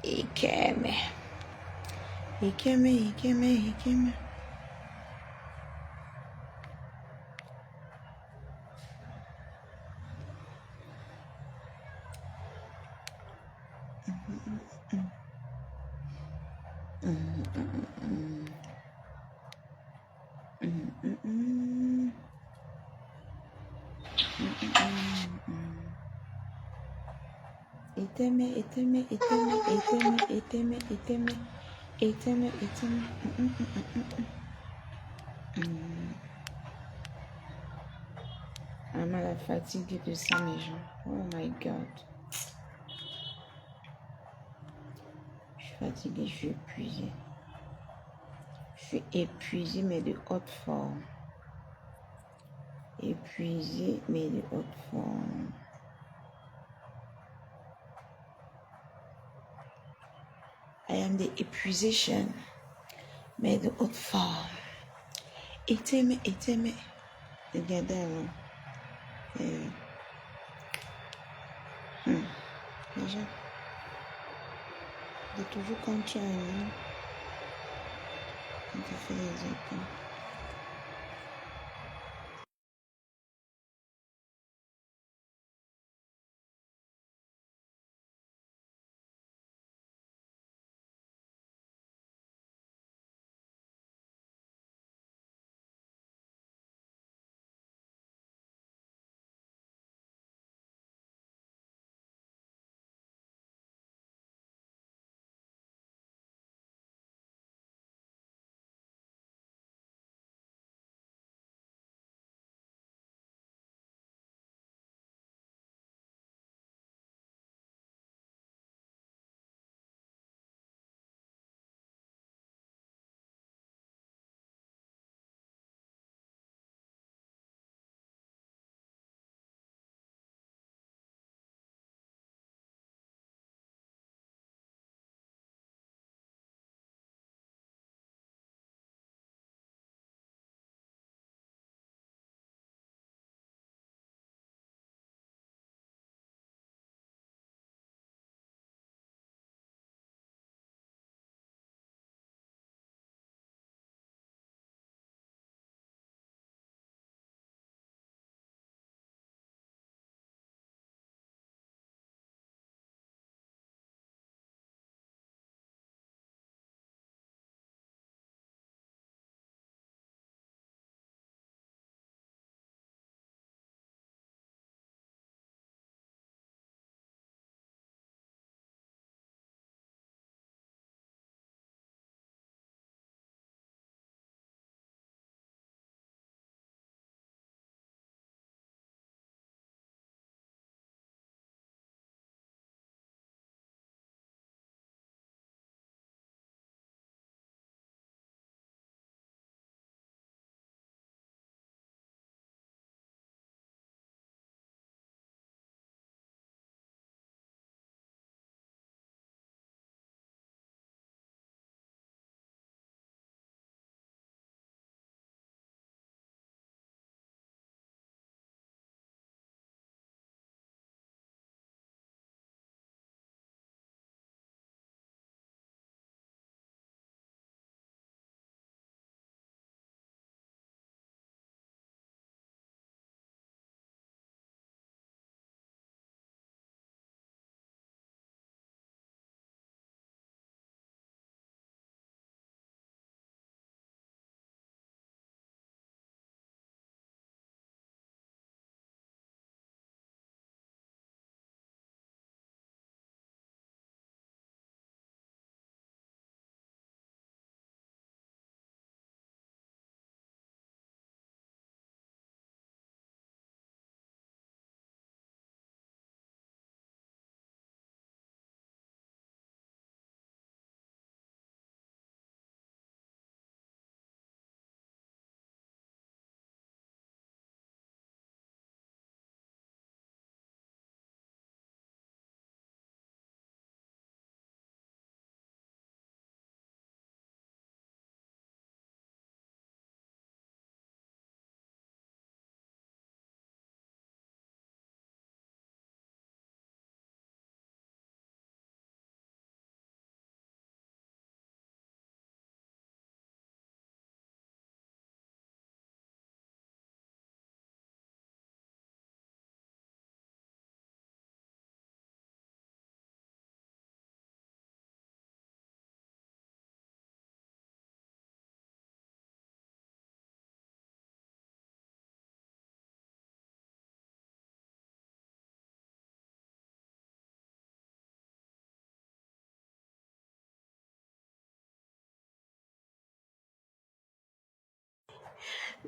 Ikeme. Ikeme, ikeme, ikeme. Iteme, iteme, iteme, iteme, iteme, iteme, iteme, iteme. I'm à la fatigue de ça, mes gens. Oh my God. Je suis fatiguée, je suis épuisée. Je suis épuisée, mais de haute forme. Épuisée, mais de haute forme. I am the épuisation, mais de haute forme. Iteme, iteme. Regardez alors. Déjà, il est toujours comme ça, hein. Quand tu fais les épaules.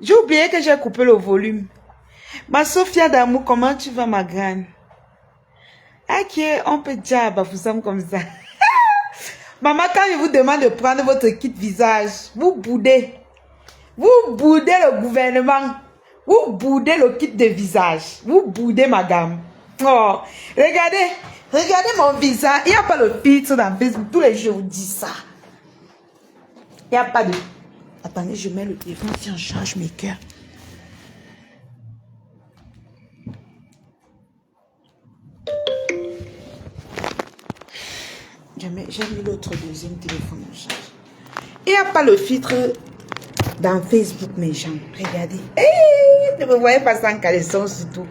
J'ai oublié que j'ai coupé le volume. Ma Sophia d'amour, comment tu vas, ma grande? Ok, on peut dire Bafoussam comme ça. Maman, quand je vous demande de prendre votre kit visage, vous boudez. Vous boudez le gouvernement. Vous boudez le kit de visage. Vous boudez ma gamme. Oh, regardez mon visage. Il n'y a pas le filtre dans Facebook. Tous les jours, je vous dis ça. Il n'y a pas de... Attendez, je mets le téléphone si on change mes cœurs. J'ai mis l'autre deuxième téléphone en charge. Il n'y a pas le filtre dans Facebook, mes gens. Regardez. Ne me voyez pas sans caleçon surtout.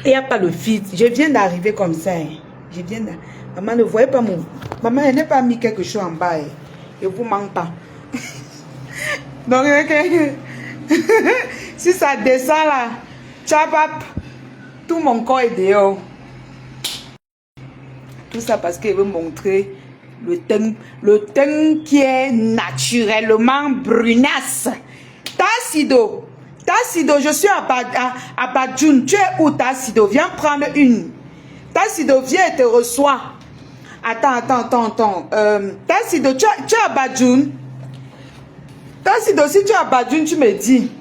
Il n'y a pas le filtre. Je viens d'arriver comme ça. Je viens de... Maman, ne voyez pas mon... Maman, elle n'a pas mis quelque chose en bas. Je ne vous manque pas. Donc, si ça descend là, tchapap, tout mon corps est dehors. Tout ça parce qu'il veut montrer le teint qui est naturellement brunasse. Tassido, je suis à Badjoun. Tu es où, Tassido? Viens prendre une. Tassido, viens et te reçois. Attends. Tassido, tu es à Badjoun? Tassido, si tu es à Badjoun, tu me dis.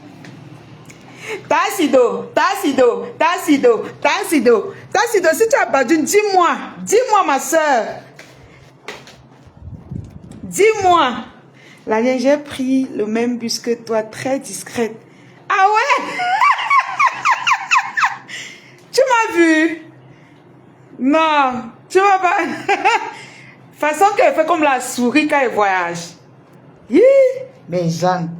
Tassido, si tu as battu, dis-moi ma soeur. Dis-moi. La mienne, j'ai pris le même bus que toi, très discrète. Ah ouais? Tu m'as vu? Non, tu m'as pas. Façon qu'elle fait comme la souris quand elle voyage. Mais Jeanne.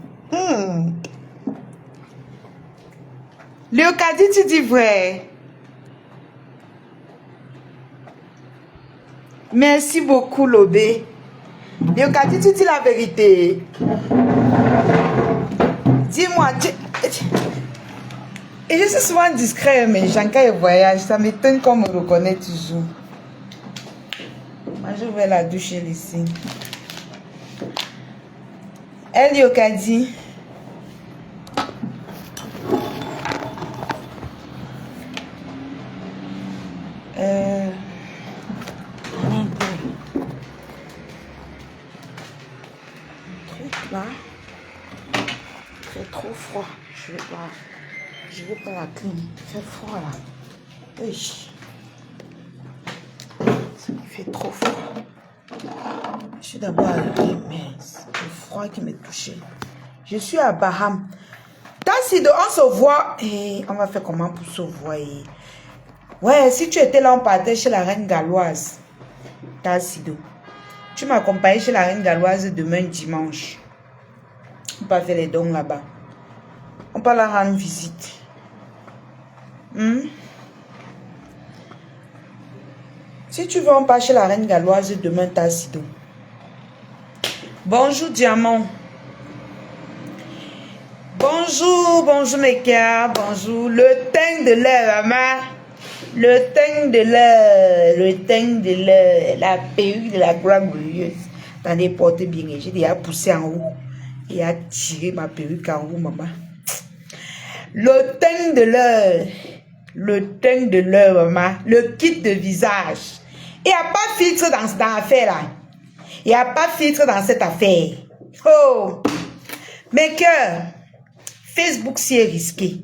Léocadie, tu dis vrai. Merci beaucoup, Lobé. Léocadie, tu dis la vérité. Dis-moi, et je suis souvent discret, mais quand il voyage, ça m'étonne qu'on me reconnaît toujours. Moi, je vais la doucher ici. Elle, Léocadie. Là, il fait trop froid. Je vais pas la clim. Il fait froid là. Oui. Il fait trop froid. Je suis d'abord arrivée, mais c'est le froid qui m'a touché. Je suis à Baham. Tassido, on se voit. Et on va faire comment pour se voir? Ouais, si tu étais là, on partait chez la reine galloise. Tassido. Tu m'accompagnes chez la reine galloise demain dimanche. On va faire les dons là-bas. On va la rendre visite. Si tu veux, on part chez la reine galloise demain, Tassido. Bonjour, Diamant. Bonjour mes cœurs. Bonjour. Le teint de l'heure, maman. Le teint de l'heure. La perruque de la gloire glorieuse. Attendez, portez bien. J'ai déjà poussé en haut. Et a tiré ma perruque en haut, maman. Le teint de l'heure, maman. Le kit de visage. Il n'y a pas de filtre dans l'affaire là. Il n'y a pas de filtre dans cette affaire. Oh! Mes cœurs, Facebook si est risqué.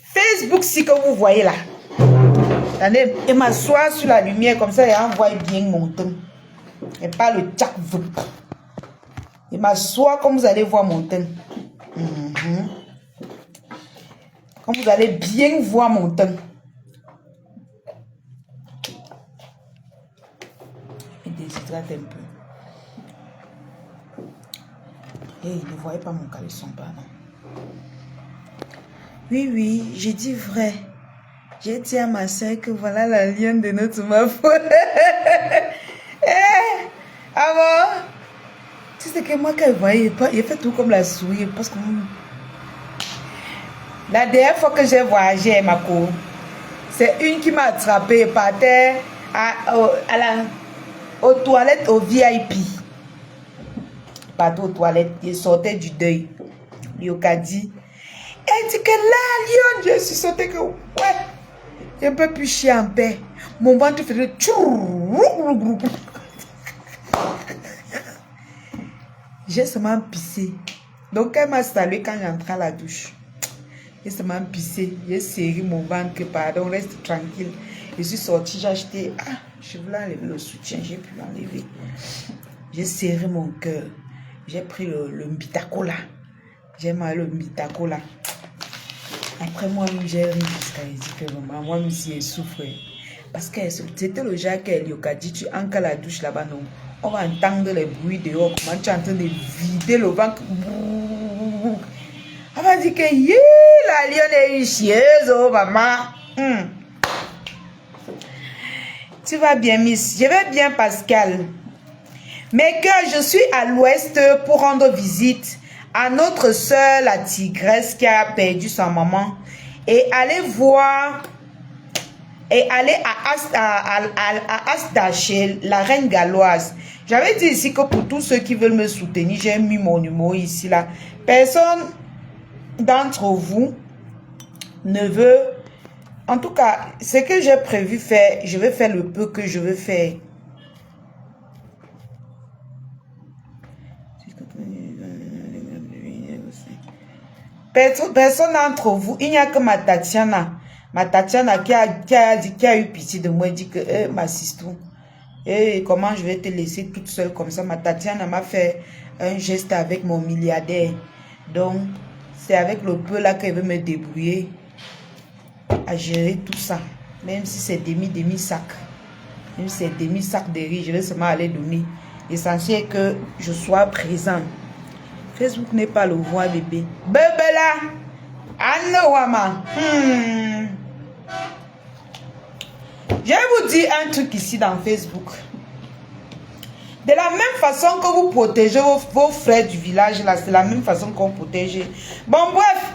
Facebook si que vous voyez là. Attendez, et m'assois sur la lumière comme ça et envoie bien mon teint. Et pas le tchac vup. Et m'assois comme vous allez voir mon teint. Comme vous allez bien voir mon teint. Je déshydrate un peu. Hey, ne voyez pas mon caleçon, pardon. Oui, j'ai dit vrai. J'ai dit à ma soeur que voilà la lionne de notre mafou. Ah bon? Tu sais que moi, quand je voyais, il fait tout comme la souris. Parce que la dernière fois que j'ai voyagé, ma cour, c'est une qui m'a attrapé par terre aux toilettes au VIP. partait aux toilettes, il sortait du deuil. Yoka dit, elle dit que là, Lion, je suis sauté que, ouais, je ne peux plus chier en paix. Mon ventre faisait tchou. J'ai seulement pissé. Donc, elle m'a salué quand j'entrais à la douche. J'ai seulement pissé. J'ai serré mon ventre. Pardon, reste tranquille. Je suis sortie, j'ai acheté. Ah, je voulais enlever le soutien. J'ai pu l'enlever. J'ai serré mon cœur. J'ai pris le mbitacola. J'ai mal le mbitacola. Après, moi, j'ai ri jusqu'à dire que maman, moi, aussi, elle souffre. Parce que c'était le genre qu'elle a dit, tu entres la douche là-bas, non. On va entendre les bruits dehors, comment tu es en train de vider le ventre. On va dire que la lionne est chieuse, oh maman. Tu vas bien, Miss. Je vais bien, Pascal. Mais que je suis à l'ouest pour rendre visite à notre soeur, la tigresse qui a perdu sa maman. Et aller voir... Et aller à Asta chez la reine galloise. J'avais dit ici que pour tous ceux qui veulent me soutenir, j'ai mis mon numéro ici là. Personne d'entre vous ne veut... En tout cas, ce que j'ai prévu faire, je vais faire le peu que je veux faire. Personne d'entre vous, il n'y a que ma Tatiana. Ma Tatiana qui a eu pitié de moi, dit que ma sister, comment je vais te laisser toute seule comme ça. Ma Tatiana m'a fait un geste avec mon milliardaire. Donc, c'est avec le peu là qu'elle veut me débrouiller à gérer tout ça. Même si c'est demi-sac. Même si c'est demi-sac de riz, je vais seulement aller donner. L'essentiel est que je sois présent. Facebook n'est pas le voix bébé. Bébé là! Anne Wama. Je vais vous dire un truc ici dans Facebook. De la même façon que vous protégez vos frères du village, là, c'est la même façon qu'on protège. Bon, bref,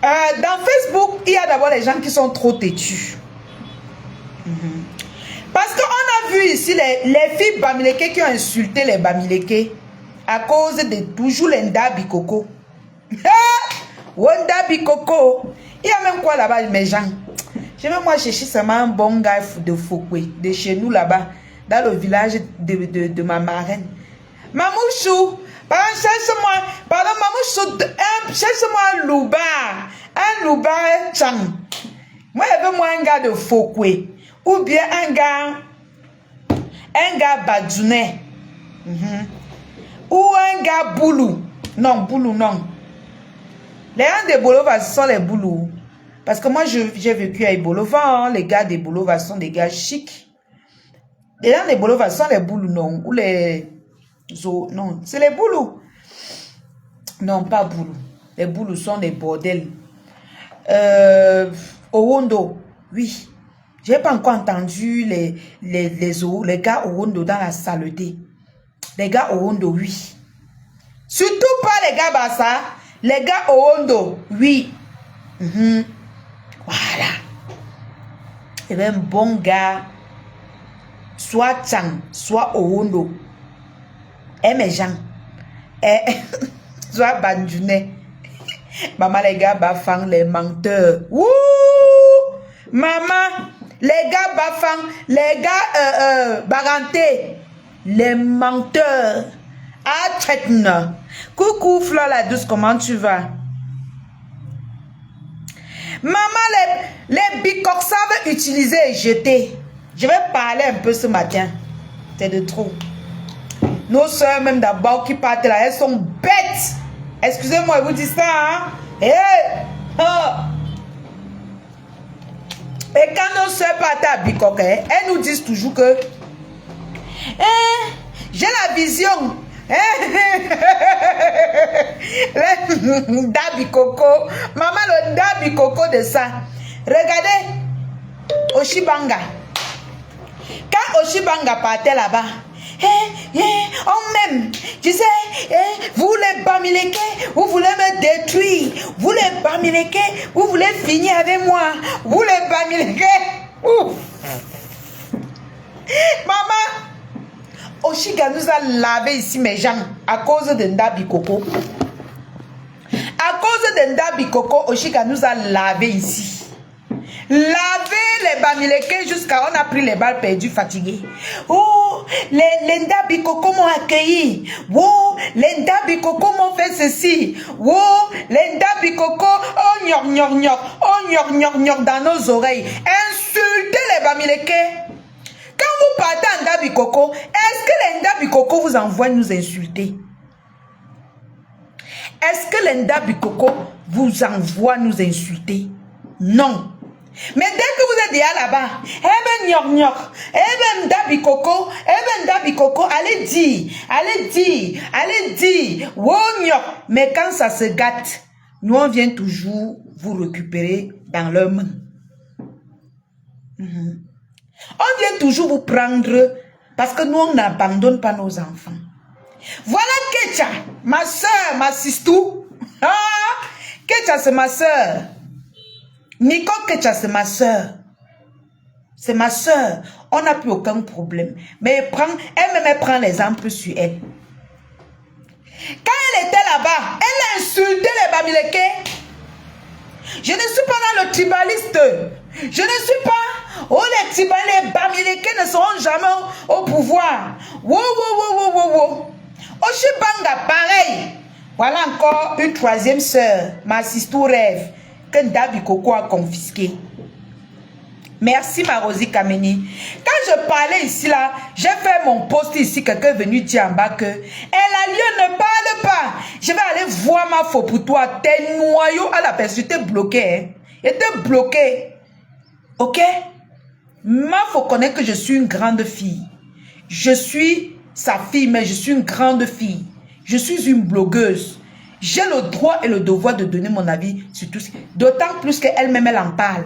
dans Facebook, il y a d'abord les gens qui sont trop têtus. Parce qu'on a vu ici les filles Bamileke qui ont insulté les Bamileke à cause de toujours les Ndabikoko. Wanda Bikoko. Il y a même quoi là-bas, mes gens? Je vais moi chercher seulement un bon gars de Fokwe, de chez nous là-bas, dans le village de ma marraine. Mamouchou, pardon, Mamouchou, cherche-moi un louba. Un louba chang. Moi, je veux moi un gars de Fokwe. Ou bien un gars Badjounet. Ou un gars Boulou. Non, Boulou, non. Les gens de Bolova, ce sont les Boulous. Parce que moi, j'ai vécu à Bolova. Hein. Les gars de Bolova sont des gars chics. Les gens de Bolova sont les Boulous, non. Ou les... Non, c'est les Boulous. Non, pas Boulous. Les Boulous sont des bordels. Owondo, oui. Je n'ai pas encore entendu les gars Owondo dans la saleté. Les gars Owondo, oui. Surtout pas les gars Bassa. Les gars Owondo, oui. Voilà. Il y avait un bon gars. Soit Chang, soit Owondo. Et mes gens. Soit Bandjounet. Maman, les gars Bafang, les menteurs. Wouh! Maman, les gars Bafang, les gars Baranté. Les menteurs. Ah, Tchetna. Coucou, Fleur la douce, comment tu vas? Maman, les bicoques savent utiliser et jeter. Je vais parler un peu ce matin. C'est de trop. Nos soeurs, même d'abord, qui partent là, elles sont bêtes. Excusez-moi, je vous dis ça, hein? Et quand nos soeurs partent à bicoque, elles nous disent toujours que j'ai la vision. Le Dabi Coco. Maman, le Dabi Coco de ça. Regardez Oshibanga. Quand Oshibanga partait là-bas, on m'aime. Tu sais, vous les Bamileke, vous voulez me détruire. Vous les Bamileke, vous voulez finir avec moi. Vous les Bamileke. Maman, Oshiga nous a lavé ici mes jambes à cause de Ndabi Coco. À cause de Ndabi Coco, Oshiga nous a lavé ici. Laver les Bamileke jusqu'à on a pris les balles perdues fatiguées. Oh, les Ndabi Coco m'ont accueilli. Oh, les Ndabi Coco m'ont fait ceci. Oh, les Ndabi Coco, oh gnog gnog gnog, oh gnog gnog gnog dans nos oreilles. Insultez les Bamileke. Quand vous partez en Ndabi Coco, est-ce que les Ndabi Coco vous envoient nous insulter? Est-ce que les Ndabi Coco vous envoient nous insulter? Non. Mais dès que vous êtes déjà là-bas, eh ben gnog gnog, eh ben Ndabi Coco, allez dire, wow gnog. Mais quand ça se gâte, nous on vient toujours vous récupérer dans leurs mains. On vient toujours vous prendre parce que nous on n'abandonne pas nos enfants. Voilà Kecha, ma soeur, ma sistou. Ah, Kecha c'est ma soeur. Nico Kecha, c'est ma soeur. C'est ma soeur. On n'a plus aucun problème. Mais elle prend l'exemple sur elle. Quand elle était là-bas, elle a insulté les Bamileke. Je ne suis pas dans le tribaliste. Je ne suis pas. Oh, les tribalistes, les Bamileke ne seront jamais au pouvoir. Wow. Oshibanga, pareil. Voilà encore une troisième soeur. Ma sistou rêve. Que Ndabi Coco a confisqué. Merci ma Rosie Kameni. Quand je parlais ici là, j'ai fait mon post ici, quelqu'un est venu dire en bas que elle a lieu, ne parle pas. Je vais aller voir ma faute pour toi. Tes noyaux à la personne, t'es bloqué. Hein? Et t'es bloqué. Ok? Ma faute connaît que je suis une grande fille. Je suis sa fille, mais je suis une grande fille. Je suis une blogueuse. J'ai le droit et le devoir de donner mon avis sur tout ce... D'autant plus qu'elle-même, elle en parle.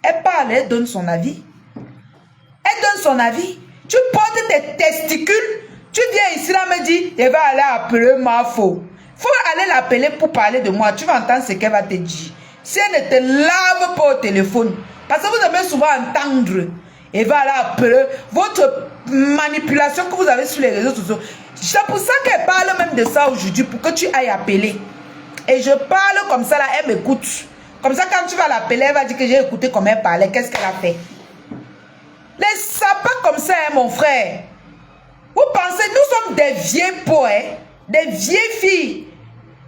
Elle parle, elle donne son avis. Elle donne son avis. Tu portes tes testicules. Tu viens ici, là, me dis, elle va aller appeler ma faux. Il faut aller l'appeler pour parler de moi. Tu vas entendre ce qu'elle va te dire. Si elle ne te lave pas au téléphone, parce que vous devez souvent entendre, elle va aller appeler votre manipulation que vous avez sur les réseaux sociaux. C'est pour ça qu'elle parle même de ça aujourd'hui, pour que tu ailles appeler. Et je parle comme ça, là, elle m'écoute. Comme ça, quand tu vas l'appeler, elle va dire que j'ai écouté comment elle parlait, qu'est-ce qu'elle a fait. Les sapins comme ça, hein, mon frère. Vous pensez, nous sommes des vieux pots, hein, des vieilles filles.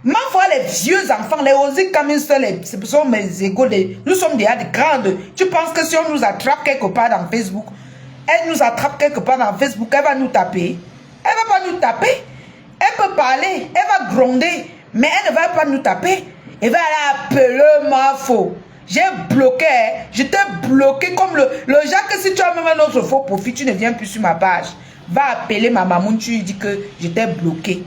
Ma foi, les vieux enfants, les Ozi comme ce sont mes égaux. Nous sommes déjà des grandes. Tu penses que si on nous attrape quelque part dans Facebook, elle nous attrape quelque part dans Facebook, elle va nous taper. Elle ne va pas nous taper. Elle peut parler, elle va gronder, mais elle ne va pas nous taper. Elle va aller appeler ma faux. J'ai bloqué, je t'ai bloqué comme le genre que si tu as même un autre faux profil, tu ne viens plus sur ma page. Va appeler ma maman, tu lui dis que je t'ai bloqué.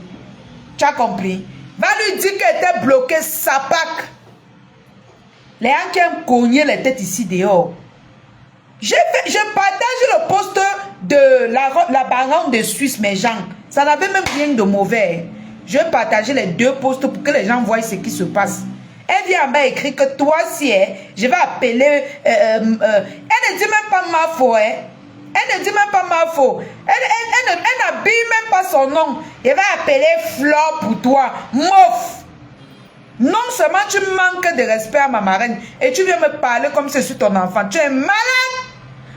Tu as compris? Va lui dire qu'elle était bloquée, sapac. Les gens qui ont cogné les têtes ici dehors. Je partage le post de la baronne de Suisse, mes gens. Ça n'avait même rien de mauvais. Je vais partager les deux posts pour que les gens voient ce qui se passe. Elle vient en bas écrire que toi, si je vais appeler... elle ne dit même pas ma faute. Hein. Elle ne dit même pas ma faute. Elle n'habille même pas son nom. Elle va appeler Flore pour toi. Mof. Non seulement tu manques de respect à ma marraine et tu viens me parler comme si c'est ton enfant. Tu es malade.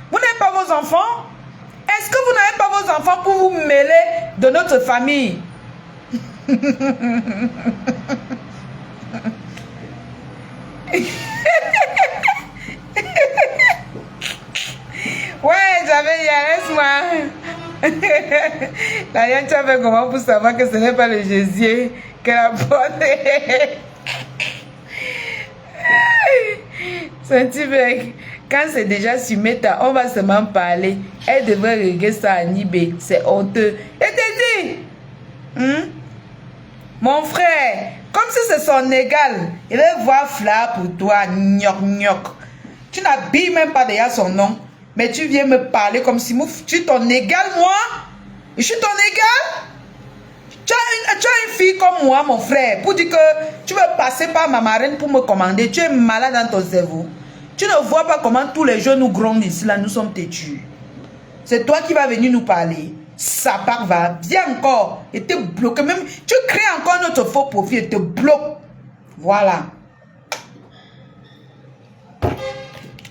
Vous n'avez pas vos enfants? Est-ce que vous n'avez pas vos enfants pour vous mêler de notre famille? Ouais, j'avais dit, laisse-moi. La Yann, tu as fait comment pour savoir que ce n'est pas le gésier qu'elle a porté? Saint-Yves, quand c'est déjà sur Meta, on va seulement parler. Elle devrait régler ça à Nibé. C'est honteux. Et t'es dit, mon frère, comme si c'est son égal, il va voir Fla pour toi, gnoc gnoc. Tu n'habilles même pas déjà son nom, mais tu viens me parler comme si tu es ton égal, moi. Je suis ton égal. Tu as une fille comme moi, mon frère, pour dire que tu veux passer par ma marraine pour me commander. Tu es malade dans ton cerveau. Tu ne vois pas comment tous les jeunes nous grondent ici, là, nous sommes têtus. C'est toi qui vas venir nous parler. Ça part, va. Viens encore. Et te bloque. Même, tu crées encore notre faux profil et te bloque. Voilà.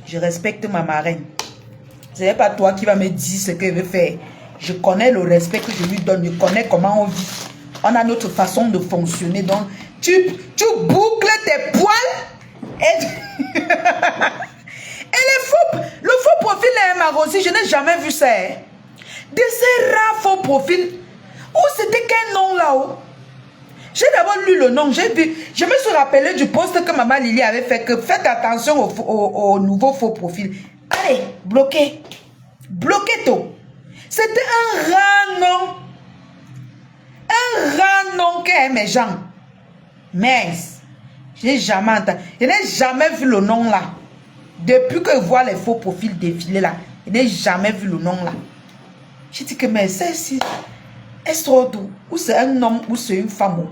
Je respecte ma marraine. Ce n'est pas toi qui vas me dire ce qu'elle veut faire. Je connais le respect que je lui donne. Je connais comment on vit. On a notre façon de fonctionner. Donc, tu boucles tes poils. Et, le faux profil est Marosi. Je n'ai jamais vu ça. Hein. De ces rares faux profils. Oh, c'était quel nom là-haut? J'ai d'abord lu le nom. J'ai vu. Je me suis rappelé du post que Maman Lily avait fait. Que faites attention au nouveau faux profil. Allez, bloquez. Bloquez tout. C'était un rare nom. Un rare nom qu'est mes gens. Mais, je n'ai jamais entendu. Je n'ai jamais vu le nom là. Depuis que je vois les faux profils défiler là, je n'ai jamais vu le nom là. J'ai dit que mais c'est est-ce d'où? Ou c'est un homme ou c'est une femme?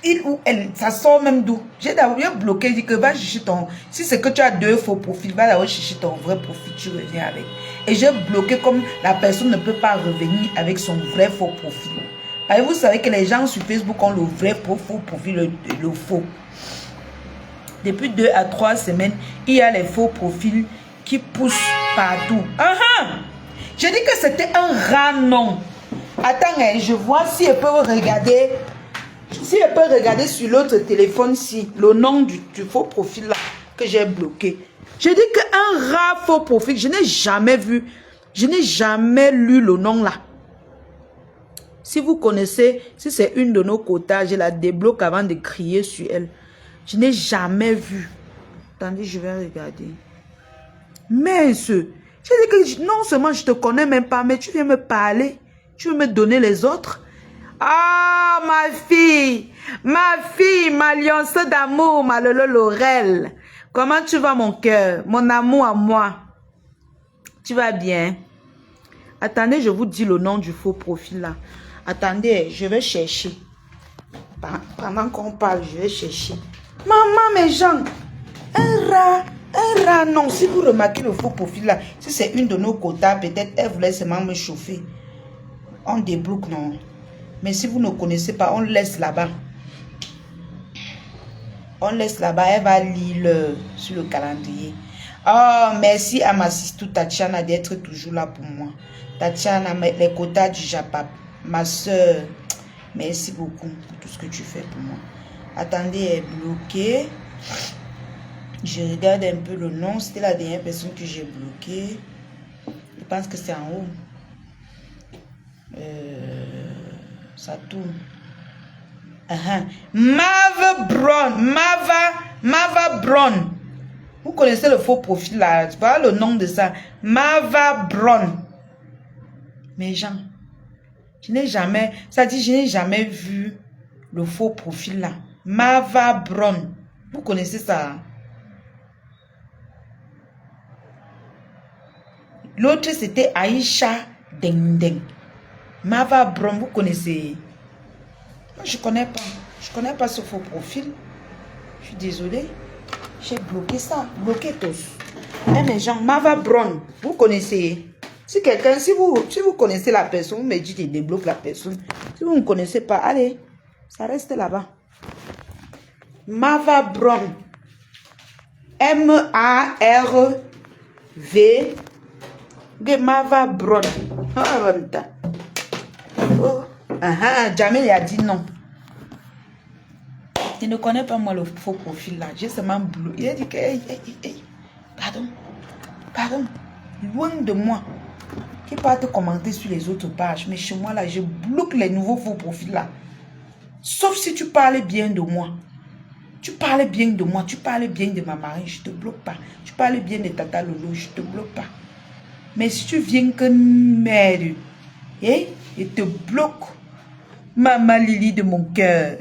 Il ou elle, ça sort même d'où? J'ai d'abord bloqué, dit que va chercher ton. Si c'est que tu as deux faux profils, va d'abord chercher ton vrai profil, tu reviens avec. Et j'ai bloqué comme la personne ne peut pas revenir avec son vrai faux profil. Et vous savez que les gens sur Facebook ont le vrai faux profil, le faux. Depuis 2 à 3 semaines, il y a les faux profils qui poussent partout. Je dis que c'était un rare nom. Attends, je vois si elle peut regarder. Si elle peut regarder sur l'autre téléphone, si le nom du faux profil là que j'ai bloqué. Je dis qu'un rare faux profil, je n'ai jamais vu. Je n'ai jamais lu le nom là. Si vous connaissez, si c'est une de nos quotas, je la débloque avant de crier sur elle. Je n'ai jamais vu. Attendez, je vais regarder. Mais je dis que non seulement je te connais même pas, mais tu viens me parler. Tu veux me donner les autres. Ah, ma fille, ma lionce d'amour, ma Lolo Laurel. Comment tu vas mon cœur, mon amour à moi? Tu vas bien? Attendez, je vous dis le nom du faux profil là. Attendez, je vais chercher. Pendant qu'on parle, je vais chercher. Maman, mes gens, un rat, non. Si vous remarquez le faux profil là, si c'est une de nos quotas, peut-être elle voulait seulement me chauffer. On débloque, non. Mais si vous ne connaissez pas, on laisse là-bas. On laisse là-bas, elle va lire sur le calendrier. Oh, merci à ma sister Tatiana d'être toujours là pour moi. Tatiana, les quotas du Japap. Ma soeur, merci beaucoup pour tout ce que tu fais pour moi. Attendez, elle est bloquée. Je regarde un peu le nom. C'était la dernière personne que j'ai bloquée. Je pense que c'est en haut. Ça tourne. Mava Brown. Vous connaissez le faux profil là. Tu vois le nom de ça. Mava Brown. Mes gens. Je n'ai jamais. Ça dit, je n'ai jamais vu le faux profil là. Mava Brown. Vous connaissez ça? L'autre c'était Aïcha Deng. Mava Brown, vous connaissez? Moi, je connais pas. Je connais pas ce faux profil. Je suis désolée. J'ai bloqué ça. Bloqué tous. Et mes gens, Mava Brown, vous connaissez? Si quelqu'un, si vous connaissez la personne, vous me dites, il débloque la personne. Si vous ne connaissez pas, allez, ça reste là-bas. Mava Brown. M-A-R-V. Mava Brown. Oh. Jamel a dit non. Il ne connaît pas moi le faux profil là. J'ai seulement bleu. Il a dit que pardon, loin de moi. Qui pas te commenter sur les autres pages. Mais chez moi là, je bloque les nouveaux faux profils là. Sauf si tu parles bien de moi. Tu parles bien de moi. Tu parles bien de ma marraine. Je te bloque pas. Tu parles bien de Tata Lolo. Je te bloque pas. Mais si tu viens que merde, je te bloque. Maman Lily de mon cœur.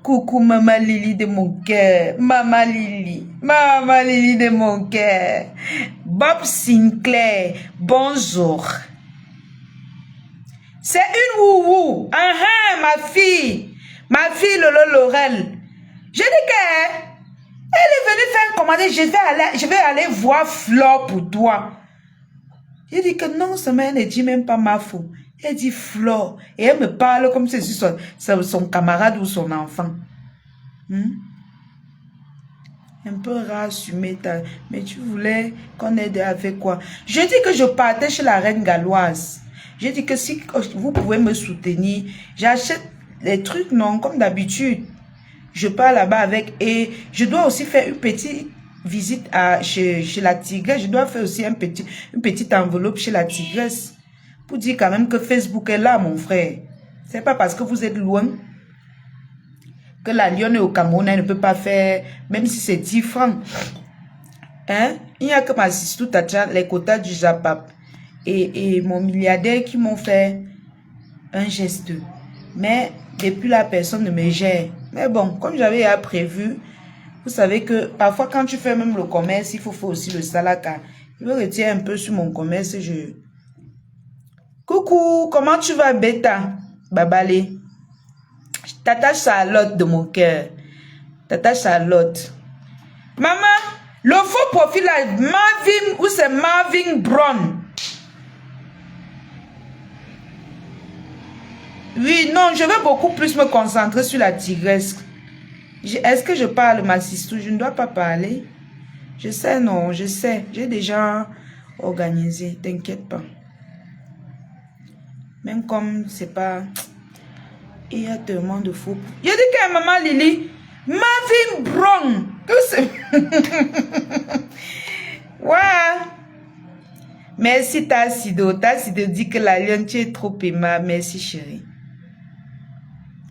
Coucou Maman Lily de mon cœur. Maman Lily de mon cœur. Bob Sinclair, bonjour. C'est une woubou. Ma fille Lolo Laurel. Je dis que elle est venue faire un commandé. Je vais aller voir Flore pour toi. J'ai dit que non, ça elle ne dit même pas Mafo. Elle dit Flore. Et elle me parle comme si c'était son camarade ou son enfant. Un peu rassumé, mais tu voulais qu'on aide avec quoi? Je dis que je partais chez la reine galloise. J'ai dit que si vous pouvez me soutenir, j'achète les trucs, non, comme d'habitude. Je pars là-bas avec, et je dois aussi faire une petite visite chez la tigresse. Je dois faire aussi une petite enveloppe chez la tigresse. Pour dire quand même que Facebook est là, mon frère. C'est pas parce que vous êtes loin que la lionne au Cameroun, elle ne peut pas faire, même si c'est 10 francs. Hein? Il n'y a que ma sister Tacha, les quotas du Japap et mon milliardaire qui m'ont fait un geste. Mais depuis la personne ne me gère. Mais bon, comme j'avais prévu, vous savez que parfois quand tu fais même le commerce, il faut faire aussi le salaka. Je vais retirer un peu sur mon commerce. Coucou, comment tu vas, Beta? Babale. Tata Charlotte de mon cœur. Tata Charlotte. Maman, le faux profil là, Marvin ou c'est Marvin Brown? Oui, non, je vais beaucoup plus me concentrer sur la tigresse. Est-ce que je parle, ma sister? Je ne dois pas parler. Je sais, non, je sais. J'ai déjà organisé, t'inquiète pas. Même comme c'est pas... Il y a tellement de faux. Il a dit qu'à maman Lily, Marvin Brown. Que c'est... Ouais. Merci Tassido. Tassido dit que la lionne, tu es trop aimable. Merci chérie.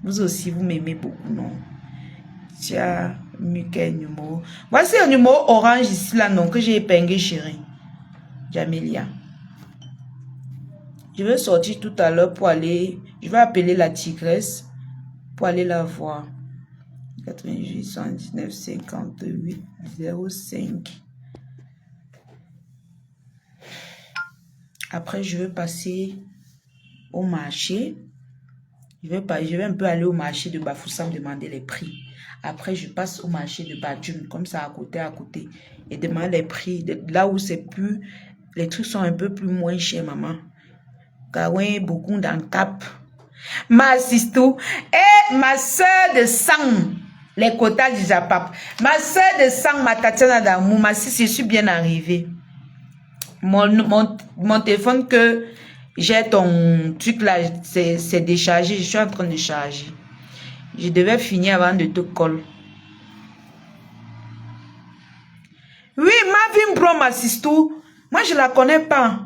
Vous aussi, vous m'aimez beaucoup, non? Tiens, quel numéro? Voici un numéro orange ici, là, non, que j'ai épinglé, chérie. Jamelia. Je vais sortir tout à l'heure pour aller... Je vais appeler la tigresse pour aller la voir. 88 119 58 05. Après, je vais passer au marché. Je vais un peu aller au marché de Bafoussam demander les prix. Après, je passe au marché de Badjoun, comme ça, à côté. Et demander les prix. Là où c'est plus... Les trucs sont un peu plus moins chers, maman. Car oui, beaucoup dans le cap. Ma sistou et ma soeur de sang. Les quotas du Japap. Ma soeur de sang, ma Tatiana d'amour. Ma siste, je suis bien arrivée. Mon téléphone que j'ai ton truc là, c'est déchargé. Je suis en train de charger. Je devais finir avant de te coller. Oui, Marvin Bro, ma sistou. Moi, je la connais pas.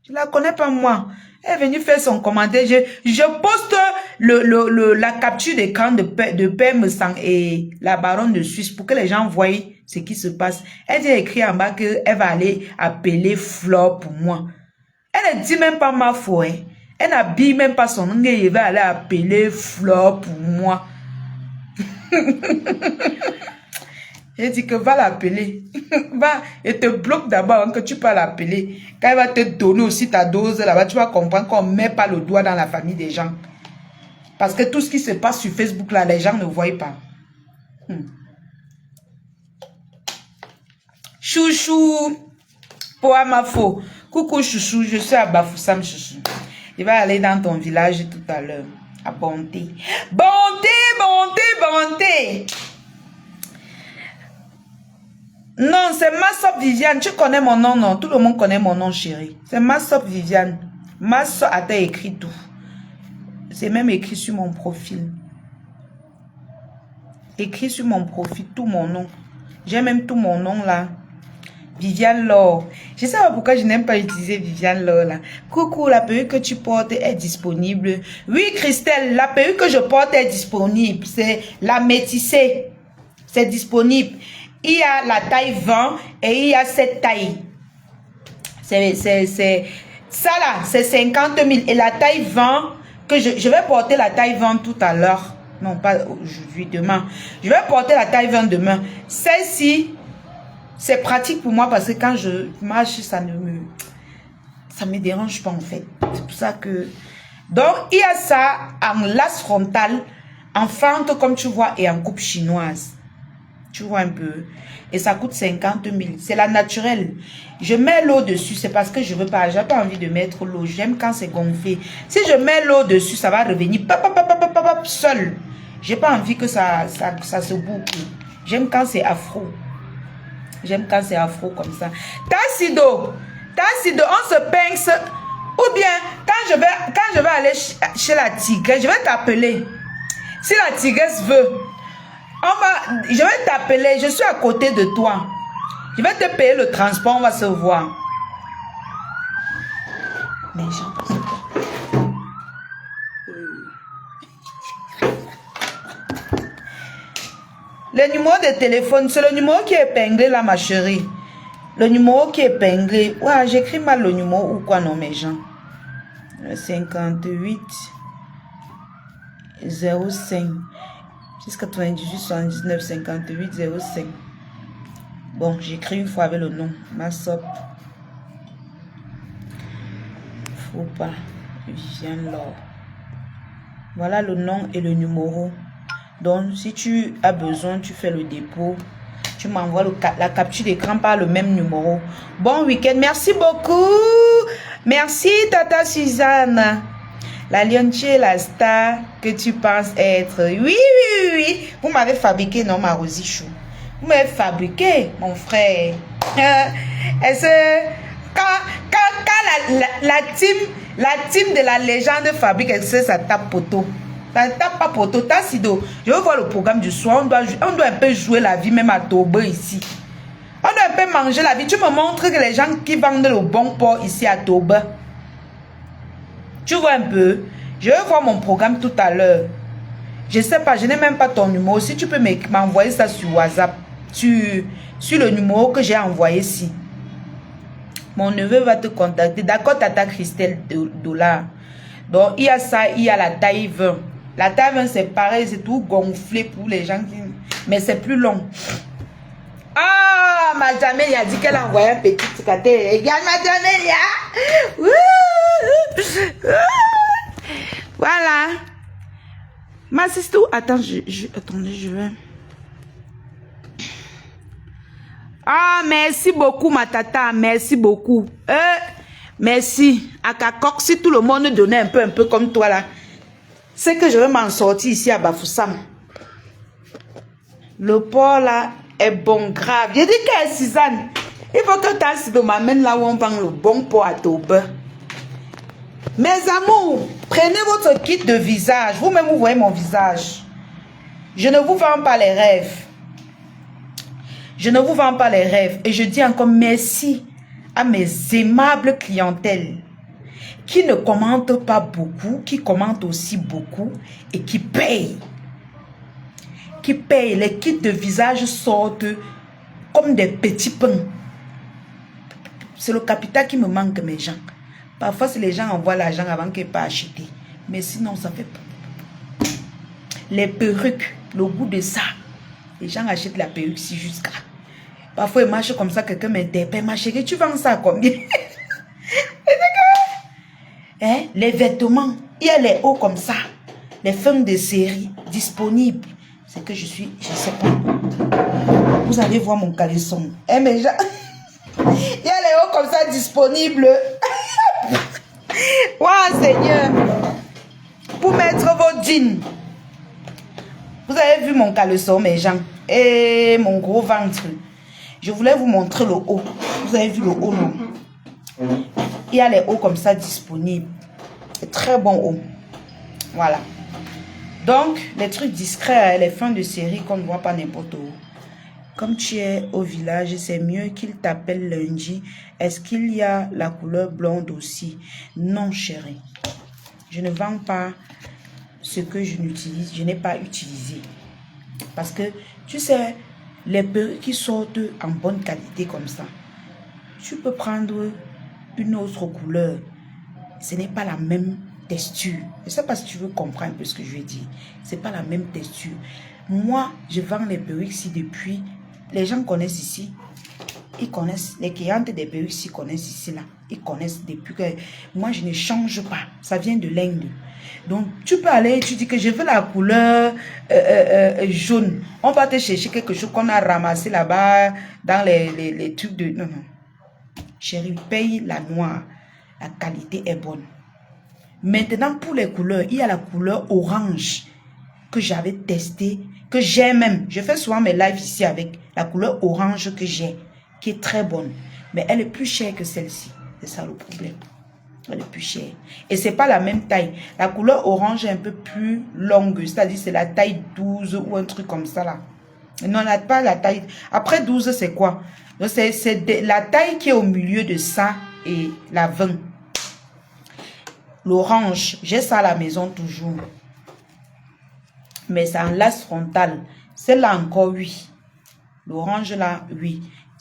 Je la connais pas, moi. Elle est venue faire son commentaire. Je poste la capture d'écran de Père Sang et la baronne de Suisse pour que les gens voient ce qui se passe. Elle a écrit en bas qu'elle va aller appeler Flore pour moi. Elle ne dit même pas ma foi. Elle n'habille même pas son nom. Elle va aller appeler Flore pour moi. Elle dit que va l'appeler. Va et te bloque d'abord hein, que tu peux l'appeler. Quand elle va te donner aussi ta dose là-bas, tu vas comprendre qu'on ne met pas le doigt dans la famille des gens. Parce que tout ce qui se passe sur Facebook là, les gens ne voient pas. Chouchou. Pour Amafo. Coucou chouchou, je suis à Bafoussam chouchou. Je vais aller dans ton village tout à l'heure. À Bonté. Bonté, bonté, bonté. Non, c'est Massop Viviane. Tu connais mon nom, non? Tout le monde connaît mon nom, chérie. C'est Massop Viviane. Massop a écrit tout. C'est même écrit sur mon profil. Écrit sur mon profil, tout mon nom. J'ai même tout mon nom là. Viviane Laure. Je sais pas pourquoi je n'aime pas utiliser Viviane Laure là. Coucou, la perruque que tu portes est disponible. Oui, Christelle, la perruque que je porte est disponible. C'est la métissée. C'est disponible. Il y a la taille 20 et il y a cette taille. Ça là, c'est 50 000. Et la taille 20, que je vais porter la taille 20 tout à l'heure. Non, pas aujourd'hui, demain. Je vais porter la taille 20 demain. Celle-ci, c'est pratique pour moi parce que quand je marche, ça me dérange pas en fait. C'est pour ça que... Donc, il y a ça en lace frontale, en fente comme tu vois et en coupe chinoise. Tu vois un peu. Et ça coûte 50 000. C'est la naturelle. Je mets l'eau dessus. C'est parce que je veux pas. J'ai pas envie de mettre l'eau. J'aime quand c'est gonflé. Si je mets l'eau dessus, ça va revenir seul. J'ai pas envie que ça se boucle. J'aime quand c'est afro. J'aime quand c'est afro comme ça. Tassido, on se pince. Ou bien, quand je vais aller chez la tigresse, je vais t'appeler. Si la tigresse veut, je vais t'appeler. Je suis à côté de toi. Je vais te payer le transport, on va se voir. Mais j'en pense pas. Le numéro de téléphone, c'est le numéro qui est épinglé là, ma chérie. Le numéro qui est épinglé. Ouais, j'écris mal le numéro ou quoi, non, mes gens. 58 05 98 79 58 05. Bon, j'écris une fois avec le nom. Massop. Faut pas. Viviane Laure. Voilà le nom et le numéro. Donc, si tu as besoin, tu fais le dépôt. Tu m'envoies la capture d'écran par le même numéro. Bon week-end. Merci beaucoup. Merci, Tata Suzanne. La liontier, la star que tu penses être. Oui, oui, oui, oui. Vous m'avez fabriqué, non, ma Rosichou. Vous m'avez fabriqué, mon frère. Est-ce quand la team de la légende fabrique, est-ce que ça tape poteau? Ça tape pas poteau. Tassido, je veux voir le programme du soir. On doit un peu jouer la vie, même à Toba ici. On doit un peu manger la vie. Tu me montres que les gens qui vendent le bon porc ici à Toba. Tu vois un peu. Je vais voir mon programme tout à l'heure. Je sais pas, je n'ai même pas ton numéro. Si tu peux m'envoyer ça sur WhatsApp. Sur le numéro que j'ai envoyé ici. Mon neveu va te contacter. D'accord, Tata Christelle $. Donc, il y a ça, il y a la taille 20. La taille 20, c'est pareil, c'est tout gonflé pour les gens qui... Mais c'est plus long. Ah, Majamelia a dit qu'elle a envoyé un petit caté. Regarde, Majamelia. Voilà. Ma sister, attends, attendez, je vais... Ah, merci beaucoup, ma tata. Merci beaucoup. Merci. À Kakok, si tout le monde donnait un peu comme toi là, c'est que je vais m'en sortir ici à Bafoussam. Le porc là est bon, grave. J'ai dit qu'elle est Suzanne. Il faut que Tassido m'amène là où on vend le bon porc à Toba. Mes amours, prenez votre kit de visage. Vous-même, vous voyez mon visage. Je ne vous vends pas les rêves. Je ne vous vends pas les rêves. Et je dis encore merci à mes aimables clientèles qui ne commentent pas beaucoup, qui commentent aussi beaucoup et qui payent. Qui payent. Les kits de visage sortent comme des petits pains. C'est le capital qui me manque, mes gens. Parfois, si les gens envoient l'argent avant qu'ils pas acheter. Mais sinon, ça fait pas. Les perruques, le goût de ça. Les gens achètent la perruque si jusqu'à. Parfois, ils marchent comme ça, quelqu'un m'interpelle. Ma chérie, tu vends ça à combien? Hein? Les vêtements, il y a les hauts comme ça. Les films de série disponibles. C'est que je sais pas. Vous allez voir mon caleçon. Hein, mais il y a les hauts comme ça disponibles. Waouh, Seigneur. Pour mettre vos jeans. Vous avez vu mon caleçon, mes gens. Et mon gros ventre. Je voulais vous montrer le haut. Vous avez vu le haut, non? Il y a les hauts comme ça disponibles. C'est très bon haut. Voilà. Donc, les trucs discrets, les fins de série qu'on ne voit pas n'importe où. Comme tu es au village, c'est mieux qu'il t'appelle lundi. Est-ce qu'il y a la couleur blonde aussi? Non, chérie. Je ne vends pas ce que je n'utilise. Je n'ai pas utilisé. Parce que, tu sais, les perruques qui sortent en bonne qualité comme ça, tu peux prendre une autre couleur. Ce n'est pas la même texture. Je ne sais pas si tu veux comprendre un peu ce que je vais dire. Ce n'est pas la même texture. Moi, je vends les perruques ici depuis... Les gens connaissent ici. Ils connaissent, les clientes des pays ici connaissent ici, là. Ils connaissent depuis que... Moi, je ne change pas. Ça vient de l'Inde. Donc, tu peux aller, tu dis que je veux la couleur jaune. On va te chercher quelque chose qu'on a ramassé là-bas dans les trucs de... Non, non. Chérie, paye la noire. La qualité est bonne. Maintenant, pour les couleurs, il y a la couleur orange que j'avais testé, que j'ai même. Je fais souvent mes lives ici avec la couleur orange que j'ai, qui est très bonne. Mais elle est plus chère que celle-ci. C'est ça le problème. Elle est plus chère. Et c'est pas la même taille. La couleur orange est un peu plus longue. C'est-à-dire c'est la taille 12 ou un truc comme ça là. Non, pas la taille. Après 12, c'est quoi? C'est la taille qui est au milieu de ça et la 20. L'orange, j'ai ça à la maison toujours. Mais c'est en lace frontale. Celle-là encore, oui. L'orange là, oui.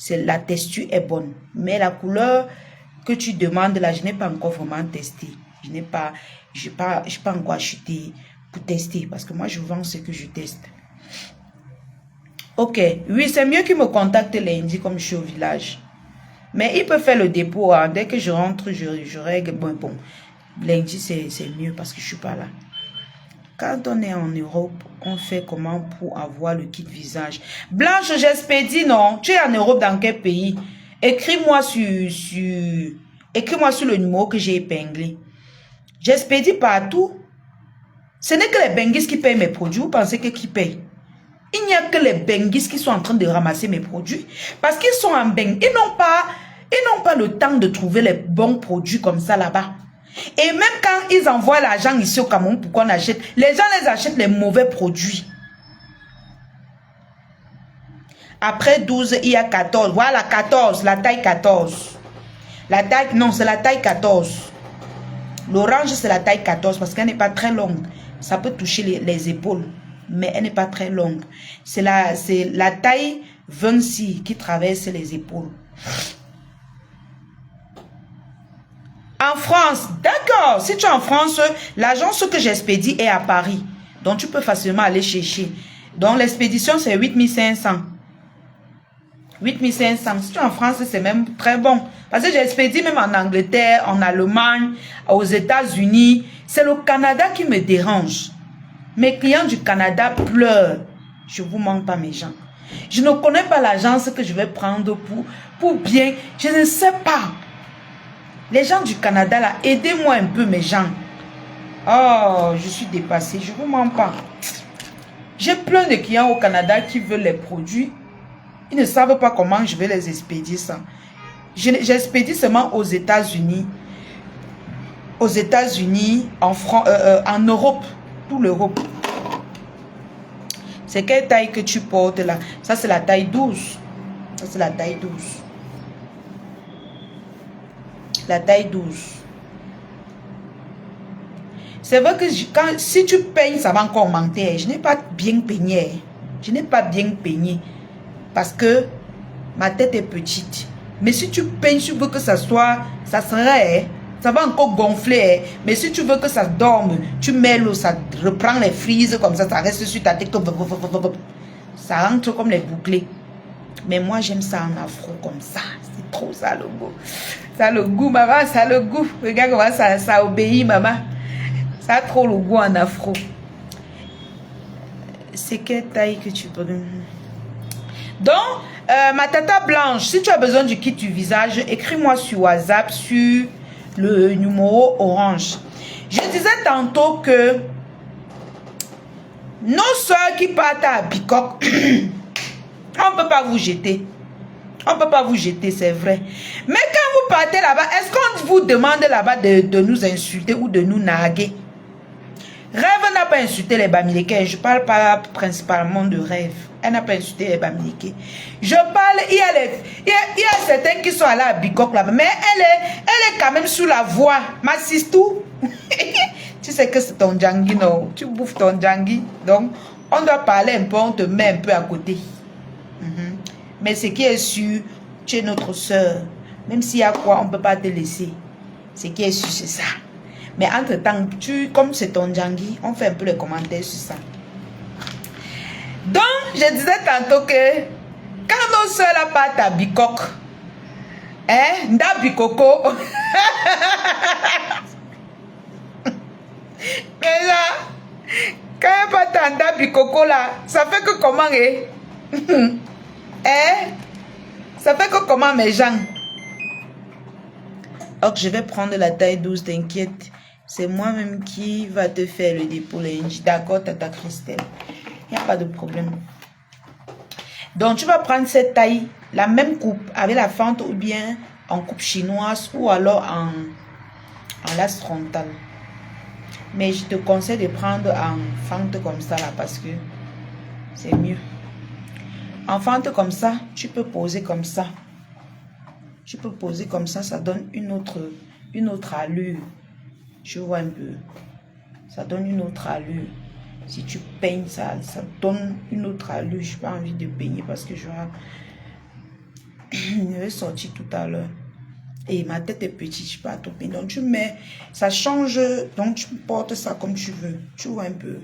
La texture est bonne. Mais la couleur que tu demandes là, je n'ai pas encore vraiment testé. Je n'ai pas encore acheté pour tester. Parce que moi, je vends ce que je teste. Ok. Oui, c'est mieux qu'il me contacte lundi comme je suis au village. Mais il peut faire le dépôt. Hein. Dès que je rentre, je règle. Bon. Lundi, c'est mieux parce que je ne suis pas là. Quand on est en Europe, on fait comment pour avoir le kit visage? Blanche, j'expédie, non? Tu es en Europe dans quel pays? Écris-moi écris-moi sur le numéro que j'ai épinglé. J'expédie partout. Ce n'est que les Benguis qui payent mes produits. Vous pensez que qui paye? Il n'y a que les Benguis qui sont en train de ramasser mes produits. Parce qu'ils sont en Beng. Ils n'ont pas le temps de trouver les bons produits comme ça là-bas. Et même quand ils envoient l'argent ici au Cameroun pour qu'on achète, les gens les achètent les mauvais produits. Après 12, il y a 14. Voilà, 14, la taille 14. La taille, non, c'est la taille 14. L'orange, c'est la taille 14 parce qu'elle n'est pas très longue. Ça peut toucher les épaules, mais elle n'est pas très longue. C'est la taille 26 qui traverse les épaules. En France, d'accord. Si tu es en France, l'agence que j'expédie est à Paris. Donc, tu peux facilement aller chercher. Donc, l'expédition, c'est 8500. 8500. Si tu es en France, c'est même très bon. Parce que j'expédie même en Angleterre, en Allemagne, aux États-Unis. C'est le Canada qui me dérange. Mes clients du Canada pleurent. Je ne vous manque pas, mes gens. Je ne connais pas l'agence que je vais prendre pour bien. Je ne sais pas. Les gens du Canada, là, aidez-moi un peu, mes gens. Oh, je suis dépassée. Je ne vous mens pas. J'ai plein de clients au Canada qui veulent les produits. Ils ne savent pas comment je vais les expédier ça. J'expédie seulement aux États-Unis. Aux États-Unis, en Europe. Tout l'Europe. C'est quelle taille que tu portes là? Ça, c'est la taille 12. Ça, c'est la taille 12. La taille 12. C'est vrai que si tu peignes, ça va encore augmenter. Je n'ai pas bien peigné. Je n'ai pas bien peigné. Parce que ma tête est petite. Mais si tu peignes, tu veux que ça soit... Ça serait... Ça va encore gonfler. Mais si tu veux que ça dorme, tu mets l'eau, ça reprend les frises comme ça reste sur ta tête. Ça rentre comme les bouclés. Mais moi, j'aime ça en afro comme ça. C'est trop ça le goût. Ça le goût, maman, ça le goût. Regarde comment ça obéit, maman. Ça a trop le goût en afro. C'est quelle taille que tu peux... Donc, ma tata blanche, si tu as besoin du kit du visage, écris-moi sur WhatsApp, sur le numéro orange. Je disais tantôt que nos soeurs qui partent à Bicoque, on ne peut pas vous jeter. On ne peut pas vous jeter, c'est vrai. Mais quand vous partez là-bas, est-ce qu'on vous demande là-bas de nous insulter ou de nous narguer? Rêve n'a pas insulté les Bamileke. Je parle pas principalement de Rêve. Elle n'a pas insulté les Bamileke. Je parle, il y a certains qui sont allés à Bicoque là-bas. Mais elle est quand même sous la voie. Ma sistou. Tu sais que c'est ton djangi, non? Tu bouffes ton djangi. Donc, on doit parler un peu, on te met un peu à côté. Mais ce qui est sûr, tu es notre soeur. Même s'il y a quoi, on ne peut pas te laisser. Ce qui est sûr, c'est ça. Mais entre-temps, comme c'est ton djangi, on fait un peu les commentaires sur ça. Donc, je disais tantôt que quand nos soeurs partent à Bicoque, Hein? Ndabi Coco. Mais là, quand il n'y a pas tant Ndabi Coco là, ça fait que comment, hein? Ça fait que comment, mes gens? Donc, je vais prendre la taille 12, t'inquiète. C'est moi-même qui va te faire le dépôt linge. D'accord, Tata Christelle. Il n'y a pas de problème. Donc, tu vas prendre cette taille, la même coupe, avec la fente ou bien en coupe chinoise ou alors en lace frontale. Mais je te conseille de prendre en fente comme ça là parce que c'est mieux. En fente comme ça, tu peux poser comme ça. Tu peux poser comme ça donne une autre allure. Tu vois un peu. Ça donne une autre allure. Si tu peignes ça donne une autre allure. Je n'ai pas envie de peigner parce que je vais sortir tout à l'heure. Et ma tête est petite, je ne peux pas tout peigner. Donc tu mets, ça change. Donc tu portes ça comme tu veux. Tu vois un peu.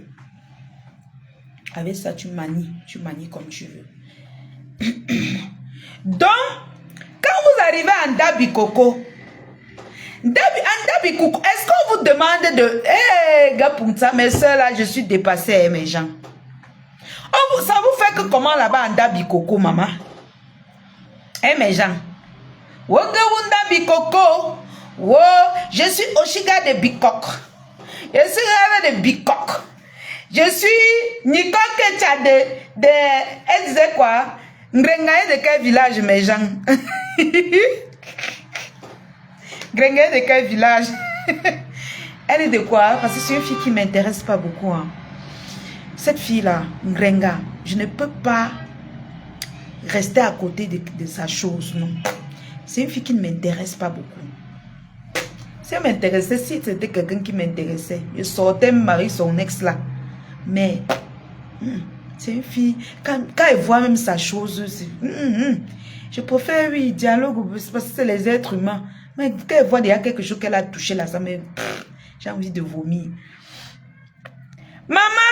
Avec ça, tu manies comme tu veux. Donc, quand vous arrivez à Ndabi Coco, Ndabi Coco, est-ce qu'on vous demande de... Hé, gars, pour ça, mes soeurs, là, je suis dépassée, mes gens. Oh, ça vous fait que comment là-bas, Ndabi Coco, maman? Eh, mes gens. Ndabi Coco. Wow, je suis Oshiga de Bikok. Je suis rêve de Bikok. Je suis Nicole Kecha de... Elle disait quoi? Ngrengaye de quel village, mes gens? Ngrengaye de quel village? Elle est de quoi? Parce que c'est une fille qui ne m'intéresse pas beaucoup. Hein. Cette fille-là, Ngrenga, je ne peux pas rester à côté de sa chose, non. C'est une fille qui ne m'intéresse pas beaucoup. Si elle m'intéressait, si c'était quelqu'un qui m'intéressait, je sortais marier son ex là. Mais... c'est une fille, quand elle voit même sa chose, je préfère, oui, dialogue, parce que c'est les êtres humains. Mais quand elle voit déjà quelque chose qu'elle a touché là, ça me... j'ai envie de vomir. Maman,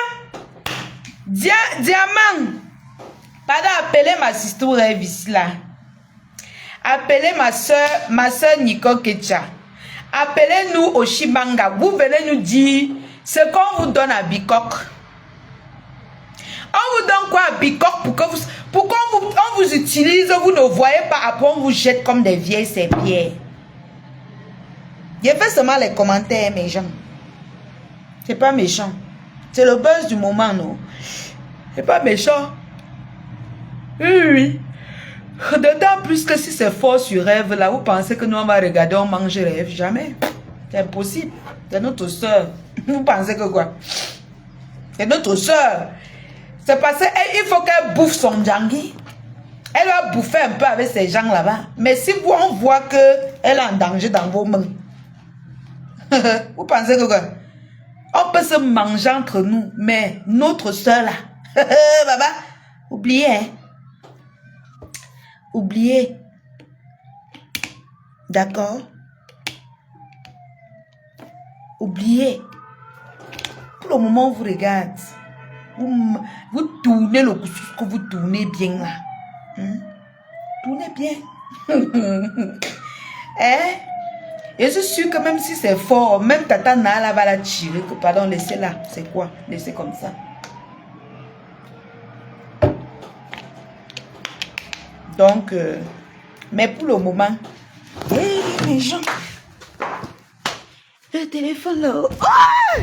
diamant, pardon, appelez ma sister rêve ici là. Appelez ma soeur Nicole Kecha. Appelez-nous au Shibanga. Vous venez nous dire ce qu'on vous donne à Bikok. On vous donne quoi à Bikok pour qu'on vous utilise, vous ne voyez pas, après on vous jette comme des vieilles serpillères. J'ai fait seulement les commentaires, mes gens. C'est pas méchant. C'est le buzz du moment, non? C'est pas méchant. Oui. D'autant plus que si c'est fort sur rêve, là, vous pensez que nous on va regarder, on mange rêve? Jamais. C'est impossible. C'est notre soeur. Vous pensez que quoi? C'est notre soeur. C'est parce qu'il faut qu'elle bouffe son djangui. Elle va bouffer un peu avec ces gens là-bas. Mais si vous, on voit qu'elle est en danger dans vos mains, vous pensez que quoi? On peut se manger entre nous, mais notre soeur là, baba, oubliez, hein? Oubliez. D'accord? Oubliez. Pour le moment, on vous regarde. Vous tournez le couscous que vous tournez bien là. Tournez bien. Hein? Et je suis sûr que même si c'est fort, même Tata Nala va la tirer. Pardon, laissez là. C'est quoi? Laissez comme ça. Donc, mais pour le moment, hey, mes gens, le téléphone là. Oh!